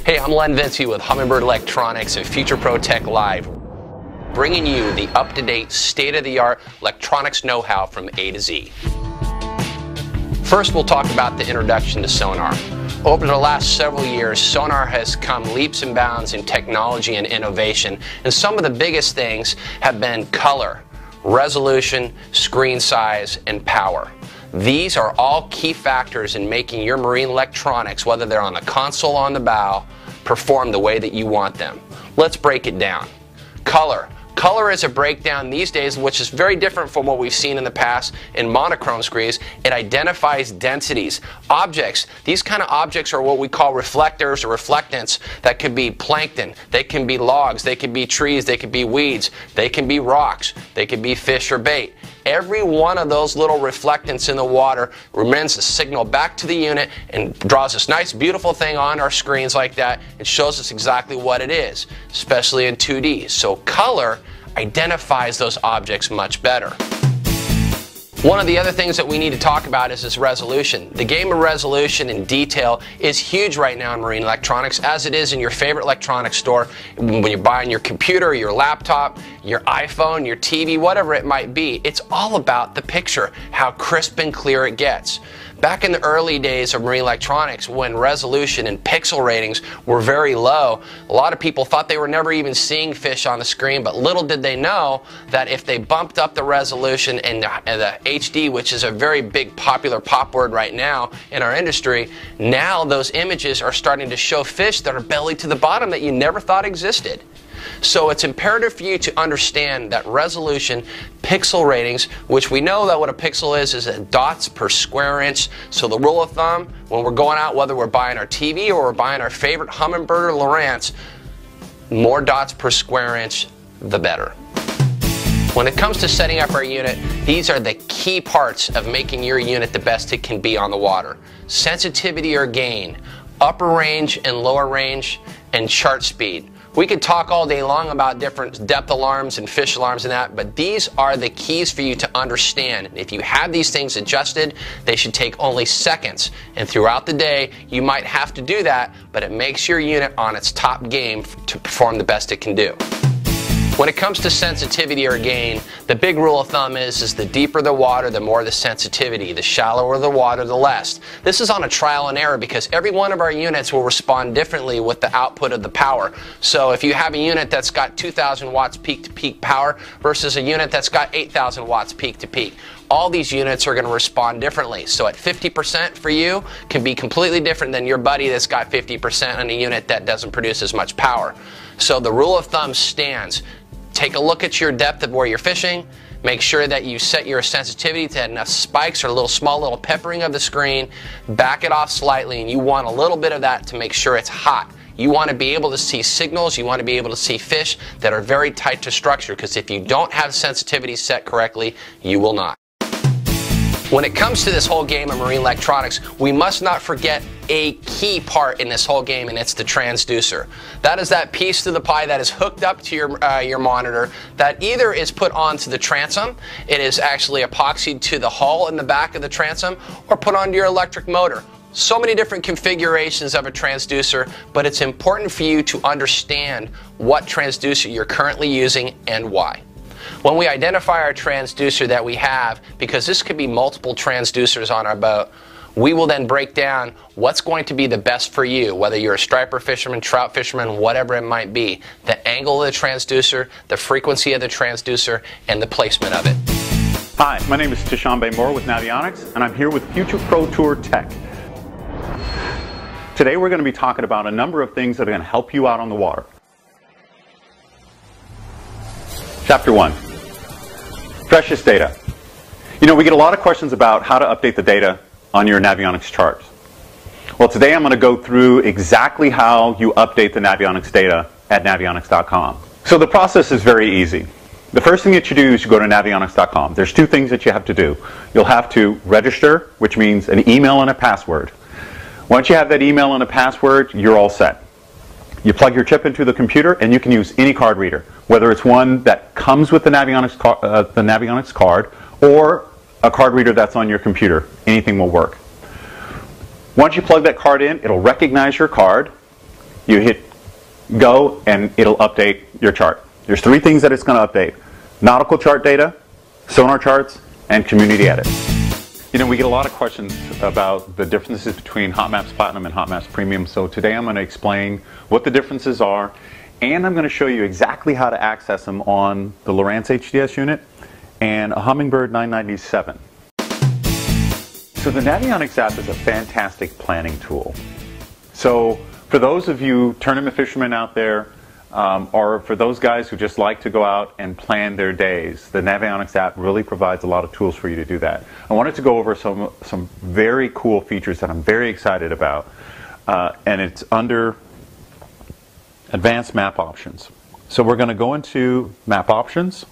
Hey, I'm Len Vinci with Humminbird Electronics and Future Pro Tech Live, bringing you the up-to-date, state-of-the-art electronics know-how from A to Z. First, we'll talk about the introduction to Sonar. Over the last several years, Sonar has come leaps and bounds in technology and innovation, and some of the biggest things have been color, resolution, screen size, and power. These are all key factors in making your marine electronics, whether they're on the console or on the bow, perform the way that you want them. Let's break it down. Color. Color is a breakdown these days which is very different from what we've seen in the past in monochrome screens. It identifies densities. Objects. These kind of objects are what we call reflectors or reflectants. That could be plankton, they can be logs, they could be trees, they could be weeds, they can be rocks, they could be fish or bait. Every one of those little reflectants in the water remits a signal back to the unit and draws this nice beautiful thing on our screens like that. It shows us exactly what it is, especially in 2D. So color identifies those objects much better. One of the other things that we need to talk about is this resolution. The game of resolution and detail is huge right now in marine electronics, as it is in your favorite electronics store. When you're buying your computer, your laptop, your iPhone, your TV, whatever it might be, it's all about the picture, how crisp and clear it gets. Back in the early days of marine electronics, when resolution and pixel ratings were very low, a lot of people thought they were never even seeing fish on the screen, but little did they know that if they bumped up the resolution and the HD, which is a very big popular pop word right now in our industry, now those images are starting to show fish that are belly to the bottom that you never thought existed. So it's imperative for you to understand that resolution, pixel ratings, which we know that what a pixel is dots per square inch. So the rule of thumb, when we're going out, whether we're buying our TV or we're buying our favorite Humminbird or Lowrance, more dots per square inch, the better. When it comes to setting up our unit, these are the key parts of making your unit the best it can be on the water. Sensitivity or gain, upper range and lower range, and chart speed. We could talk all day long about different depth alarms and fish alarms and that, but these are the keys for you to understand. If you have these things adjusted, they should take only seconds. And throughout the day, you might have to do that, but it makes your unit on its top game to perform the best it can do. When it comes to sensitivity or gain, the big rule of thumb is the deeper the water, the more the sensitivity. The shallower the water, the less. This is on a trial and error because every one of our units will respond differently with the output of the power. So if you have a unit that's got 2,000 watts peak to peak power versus a unit that's got 8,000 watts peak to peak, all these units are going to respond differently. So at 50% for you can be completely different than your buddy that's got 50% on a unit that doesn't produce as much power. So the rule of thumb stands. Take a look at your depth of where you're fishing. Make sure that you set your sensitivity to enough spikes or a small little peppering of the screen. Back it off slightly, and you want a little bit of that to make sure it's hot. You want to be able to see signals, you want to be able to see fish that are very tight to structure, because if you don't have sensitivity set correctly, you will not. When it comes to this whole game of marine electronics, we must not forget a key part in this whole game, and it's the transducer. That is that piece to the pie that is hooked up to your monitor that either is put onto the transom, it is actually epoxied to the hull in the back of the transom, or put onto your electric motor. So many different configurations of a transducer, but it's important for you to understand what transducer you're currently using and why. When we identify our transducer that we have, because this could be multiple transducers on our boat, we will then break down what's going to be the best for you, whether you're a striper fisherman, trout fisherman, whatever it might be. The angle of the transducer, the frequency of the transducer, and the placement of it. Hi, my name is Tishambe Moore with Navionics, and I'm here with Future Pro Tour Tech. Today we're going to be talking about a number of things that are going to help you out on the water. Chapter 1. Precious data. You know, we get a lot of questions about how to update the data on your Navionics charts. Well, today I'm going to go through exactly how you update the Navionics data at navionics.com. So the process is very easy. The first thing that you do is you go to navionics.com. There's two things that you have to do. You'll have to register, which means an email and a password. Once you have that email and a password, you're all set. You plug your chip into the computer and you can use any card reader, whether it's one that comes with the Navionics card or a card reader that's on your computer. Anything will work. Once you plug that card in, it'll recognize your card. you hit go, and it'll update your chart. There's three things that it's going to update: nautical chart data, sonar charts, and community edit. You know, we get a lot of questions about the differences between HotMap's Platinum and HotMap's Premium, so today I'm going to explain what the differences are, and I'm going to show you exactly how to access them on the Lowrance HDS unit and a Humminbird 997. So the Navionics app is a fantastic planning tool. So for those of you tournament fishermen out there, or for those guys who just like to go out and plan their days, the Navionics app really provides a lot of tools for you to do that. I wanted to go over some very cool features that I'm very excited about, and it's under Advanced Map Options. So we're going to go into Map Options.